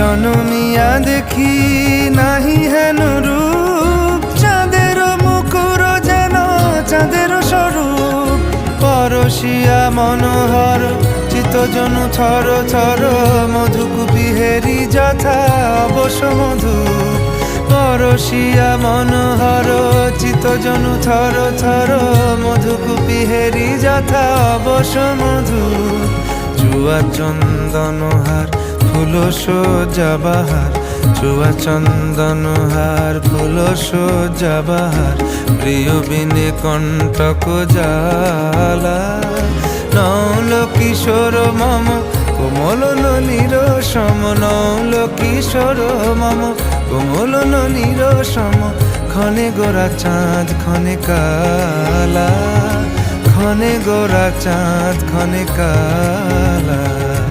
জনমিয়া দেখি নাহি হেন রূপ, চাঁদের মুকুর যেন চাঁদের স্বরূপ। পরশিয়া মনোহর চিত্তজনু থর থর, মধুকুপি হেরি যথা অবশ মধু। পরশিয়া মনোহর চিত্তজনু থর থর, মধুকুপি হেরি যথা অবশ মধু। চুয়া চন্দনহার ফুল সজ্জা বাহার, চুয়া চন্দনহার ফুল সজ্জা বাহার। প্রিয় বিনে কণ্টক জ্বালা, নৌল কিশোর মম কোমল ননীর সম। নৌল কিশোর মম কোমল ননীর সম। ক্ষণে গোরা চাঁদ ক্ষণে কালা, ক্ষণে গোরা চাঁদ ক্ষণে কালা।